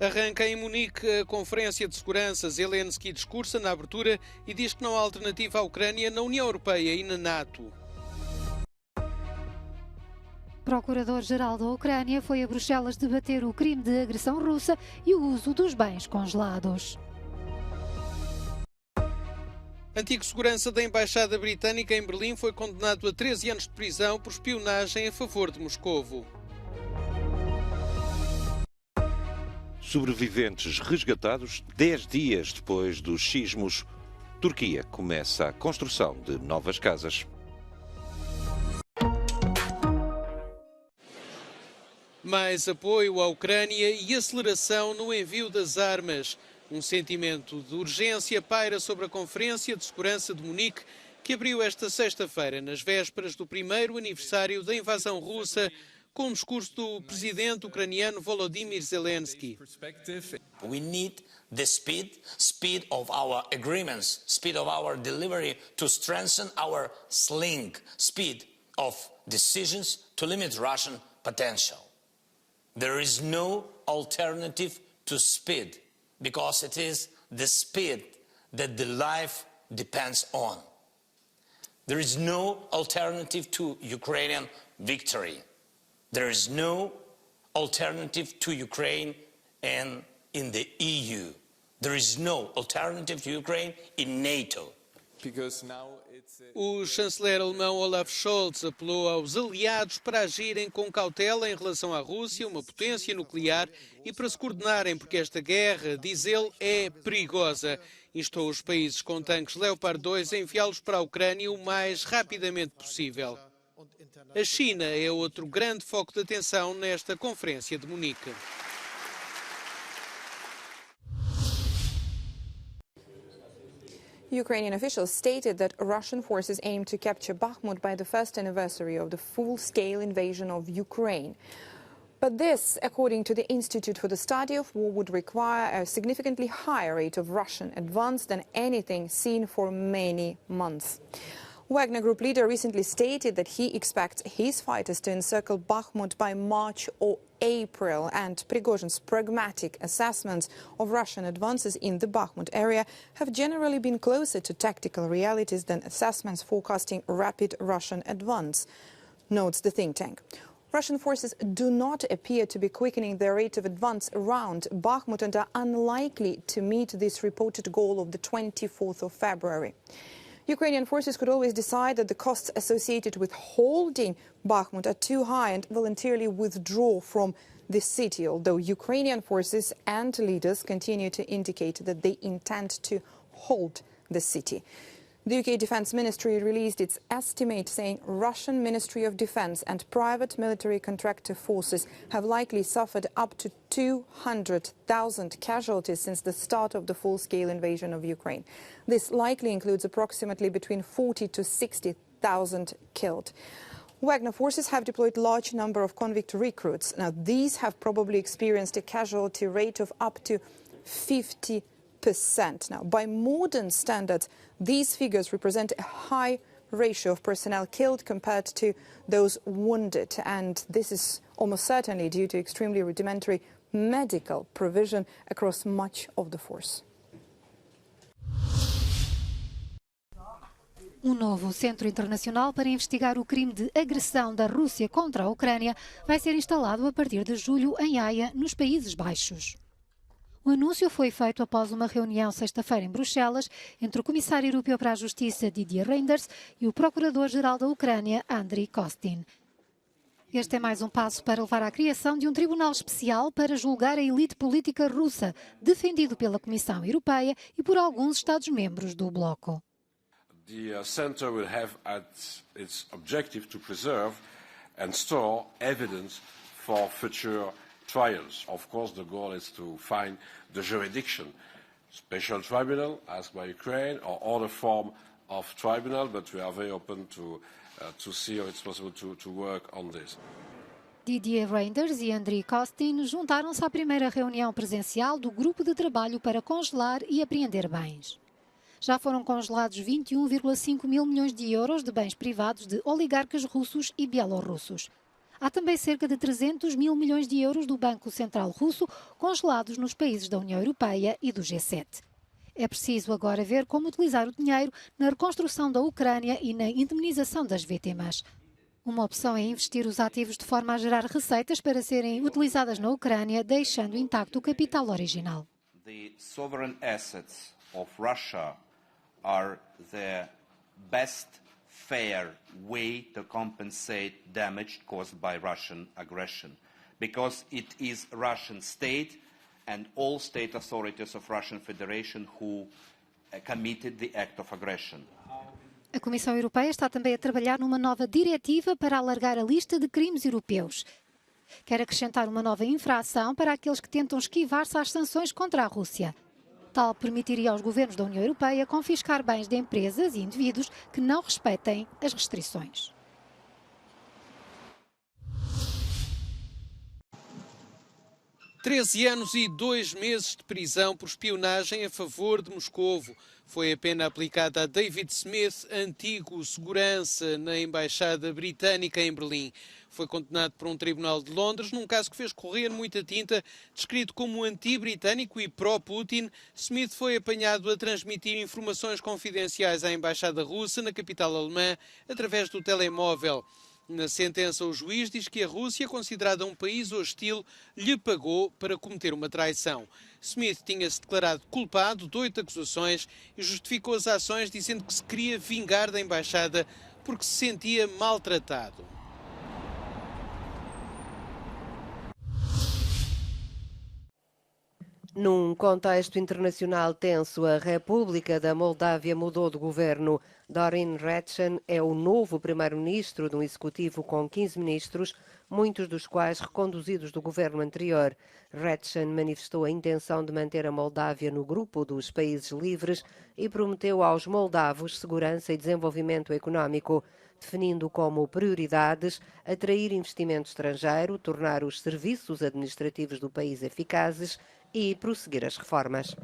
Arranca em Munique a Conferência de Segurança. Zelensky discursa na abertura e diz que não há alternativa à Ucrânia na União Europeia e na NATO. O Procurador-Geral da Ucrânia foi a Bruxelas debater o crime de agressão russa e o uso dos bens congelados. Antigo segurança da Embaixada Britânica em Berlim foi condenado a 13 anos de prisão por espionagem a favor de Moscovo. Sobreviventes resgatados 10 dias depois dos sismos. Turquia começa a construção de novas casas. Mais apoio à Ucrânia e aceleração no envio das armas. Um sentimento de urgência paira sobre a Conferência de Segurança de Munique, que abriu esta sexta-feira, nas vésperas do primeiro aniversário da invasão russa, com o discurso do presidente ucraniano Volodymyr Zelensky. We need the speed of our agreements, speed of our delivery to strengthen our speed of decisions to limit Russian potential. There is no alternative to speed, because it is the speed that the life depends on. There is no alternative to Ukrainian victory. There is no alternative to Ukraine and in the EU. There is no alternative to Ukraine in NATO. O chanceler alemão Olaf Scholz apelou aos aliados para agirem com cautela em relação à Rússia, uma potência nuclear, e para se coordenarem, porque esta guerra, diz ele, é perigosa. Instou os países com tanques Leopard 2 a enviá-los para a Ucrânia o mais rapidamente possível. A China é outro grande foco de atenção nesta Conferência de Munique. Ukrainian officials stated that Russian forces aim to capture Bakhmut by the first anniversary of the full-scale invasion of Ukraine. But this, according to the Institute for the Study of War, would require a significantly higher rate of Russian advance than anything seen for many months. Wagner Group leader recently stated that he expects his fighters to encircle Bakhmut by March or April, and Prigozhin's pragmatic assessments of Russian advances in the Bakhmut area have generally been closer to tactical realities than assessments forecasting rapid Russian advance, notes the think tank. Russian forces do not appear to be quickening their rate of advance around Bakhmut and are unlikely to meet this reported goal of the 24th of February. Ukrainian forces could always decide that the costs associated with holding Bakhmut are too high and voluntarily withdraw from the city, although Ukrainian forces and leaders continue to indicate that they intend to hold the city. The UK Defence Ministry released its estimate, saying Russian Ministry of Defence and private military contractor forces have likely suffered up to 200,000 casualties since the start of the full-scale invasion of Ukraine. This likely includes approximately between 40 to 60,000 killed. Wagner forces have deployed a large number of convict recruits. Now, these have probably experienced a casualty rate of up to 50%. Now, by modern standards, these figures represent a high ratio of personnel killed compared to those wounded, and this is almost certainly due to extremely rudimentary medical provision across much of the force. Novo Centro Internacional para investigar o crime de agressão da Rússia contra a Ucrânia vai ser instalado a partir de julho em Haia, nos Países Baixos. O anúncio foi feito após uma reunião sexta-feira em Bruxelas entre o Comissário Europeu para a Justiça, Didier Reynders, e o Procurador-Geral da Ucrânia, Andriy Kostin. Este é mais um passo para levar à criação de um tribunal especial para julgar a elite política russa, defendido pela Comissão Europeia e por alguns Estados-membros do bloco. The Centre will have at its objective to preserve and store evidence for future trials. Of course, the goal is to find the jurisdiction, special tribunal asked by Ukraine or other form of tribunal, but we are very open to see how it's possible to work on this. Didier Reynders e Andriy Kostin juntaram-se à primeira reunião presencial do Grupo de Trabalho para Congelar e Apreender Bens. Já foram congelados 21,5 mil milhões de euros de bens privados de oligarcas russos e bielorrussos. Há também cerca de 300 mil milhões de euros do Banco Central Russo congelados nos países da União Europeia e do G7. É preciso agora ver como utilizar o dinheiro na reconstrução da Ucrânia e na indemnização das vítimas. Uma opção é investir os ativos de forma a gerar receitas para serem utilizadas na Ucrânia, deixando intacto o capital original. The sovereign assets of Russia are the best fair way to compensate damage caused by Russian aggression, because it is Russian state and all state authorities of Russian Federation who committed the act of aggression. A Comissão Europeia está também a trabalhar numa nova diretiva para alargar a lista de crimes europeus. Quer acrescentar uma nova infração para aqueles que tentam esquivar-se às sanções contra a Rússia. Tal permitiria aos governos da União Europeia confiscar bens de empresas e indivíduos que não respeitem as restrições. 13 anos e 2 meses de prisão por espionagem a favor de Moscovo. Foi a pena aplicada a David Smith, antigo segurança na Embaixada Britânica em Berlim. Foi condenado por um tribunal de Londres num caso que fez correr muita tinta. Descrito como anti-britânico e pró-Putin, Smith foi apanhado a transmitir informações confidenciais à Embaixada Russa na capital alemã através do telemóvel. Na sentença, o juiz diz que a Rússia, considerada um país hostil, lhe pagou para cometer uma traição. Smith tinha-se declarado culpado de 8 acusações e justificou as ações dizendo que se queria vingar da embaixada porque se sentia maltratado. Num contexto internacional tenso, a República da Moldávia mudou de governo. Dorin Rachin é o novo primeiro-ministro de um executivo com 15 ministros, muitos dos quais reconduzidos do governo anterior. Rachin manifestou a intenção de manter a Moldávia no grupo dos países livres e prometeu aos moldavos segurança e desenvolvimento económico, definindo como prioridades atrair investimento estrangeiro, tornar os serviços administrativos do país eficazes e prosseguir as reformas.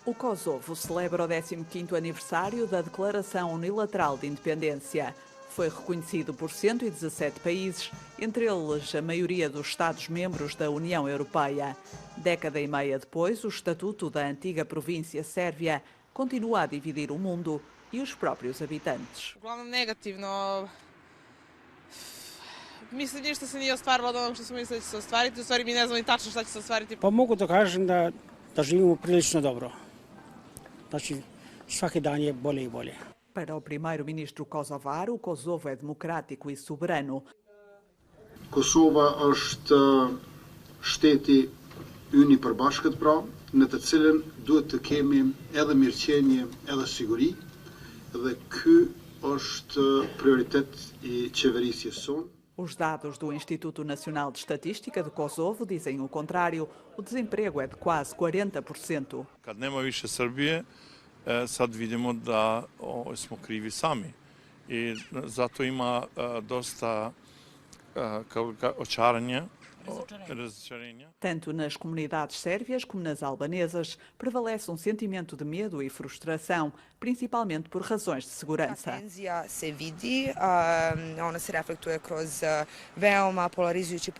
O Kosovo celebra o 15º aniversário da Declaração Unilateral de Independência. Foi reconhecido por 117 países, entre eles a maioria dos Estados-membros da União Europeia. Década e meia depois, o estatuto da antiga província sérvia continua a dividir o mundo e os próprios habitantes. Mislim ništa se nije ostvarilo od onog što smo mislili da će se ostvariti. U stvari mi ne znamo ni tačno šta će se ostvariti. Pa mogu da kažem da živimo prilično dobro. Znači, svaki dan je bolje i bolje. Para o primeiro-ministro kosovar, o Kosovo é democrático e soberano. Kosova është shteti ynë i përbashkët, pra, në të cilën duhet të kemi edhe mirëqenie, edhe siguri, dhe ky është prioritet i qeverisjes sonë. Os dados do Instituto Nacional de Estatística do Kosovo dizem o contrário. O desemprego é de quase 40%. Kad nema više Srbije, sad vidimo da smo krivi sami. I zato ima dosta očaranja. Tanto nas comunidades sérvias como nas albanesas, prevalece sentimento de medo e frustração, principalmente por razões de segurança. A tenzija se vidi, ona se reflektuje kroz veoma polarizujući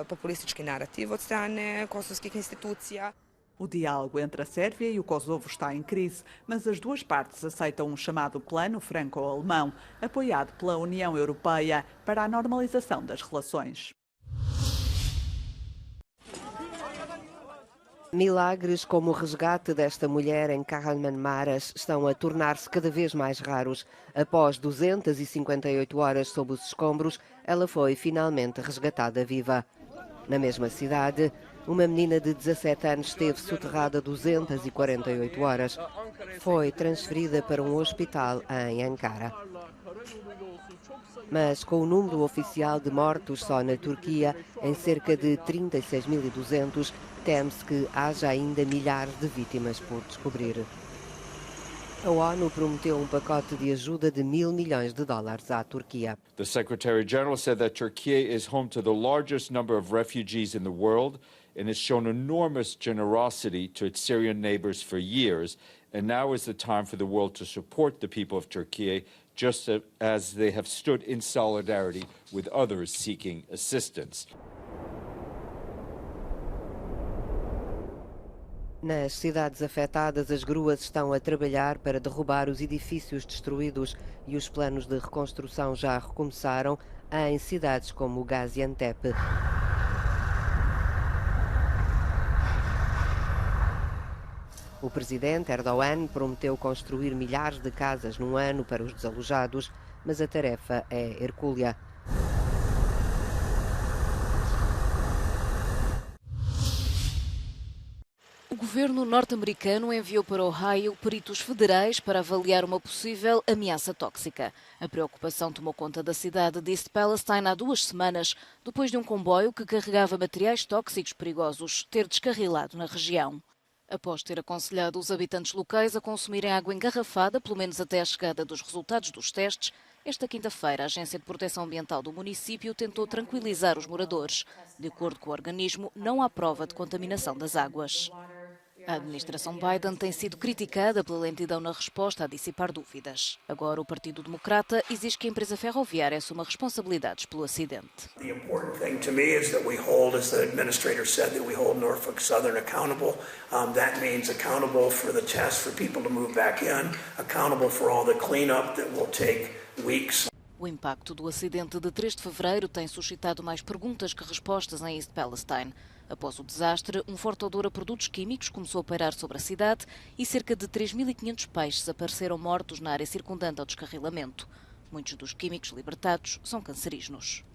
populistički narativ od strane kosovskih institucija. O diálogo entre a Sérvia e o Kosovo está em crise, mas as duas partes aceitam chamado Plano Franco-Alemão, apoiado pela União Europeia para a normalização das relações. Milagres como o resgate desta mulher em Kahramanmaraş estão a tornar-se cada vez mais raros. Após 258 horas sob os escombros, ela foi finalmente resgatada viva. Na mesma cidade, uma menina de 17 anos esteve soterrada 248 horas. Foi transferida para um hospital em Ankara. Mas com o número oficial de mortos só na Turquia, em cerca de 36.200, teme-se que haja ainda milhares de vítimas por descobrir. A ONU prometeu pacote de ajuda de $1.000 milhões à Turquia. The Secretary-General said that Turkey is home to the largest number of refugees in the world and has shown enormous generosity to its Syrian neighbors for years, and now is the time for the world to support the people of Turkey, just as they have stood in solidarity with others seeking assistance. Nas cidades afetadas, as gruas estão a trabalhar para derrubar os edifícios destruídos e os planos de reconstrução já recomeçaram em cidades como Gaziantep. O presidente Erdogan prometeu construir milhares de casas num ano para os desalojados, mas a tarefa é hercúlea. O governo norte-americano enviou para Ohio peritos federais para avaliar uma possível ameaça tóxica. A preocupação tomou conta da cidade de East Palestine há 2 semanas, depois de um comboio que carregava materiais tóxicos perigosos ter descarrilado na região. Após ter aconselhado os habitantes locais a consumirem água engarrafada, pelo menos até a chegada dos resultados dos testes, esta quinta-feira a Agência de Proteção Ambiental do município tentou tranquilizar os moradores. De acordo com o organismo, não há prova de contaminação das águas. A administração Biden tem sido criticada pela lentidão na resposta a dissipar dúvidas. Agora, o Partido Democrata exige que a empresa ferroviária assuma responsabilidades pelo acidente. The important thing to me is that we hold, as the administrator said, that we hold Norfolk Southern accountable. That means accountable for the test for people to move back in, accountable for all the cleanup that will take weeks. O impacto do acidente de 3 de fevereiro tem suscitado mais perguntas que respostas em East Palestine. Após o desastre, um forte odor a produtos químicos começou a pairar sobre a cidade e cerca de 3.500 peixes apareceram mortos na área circundante ao descarrilamento. Muitos dos químicos libertados são cancerígenos.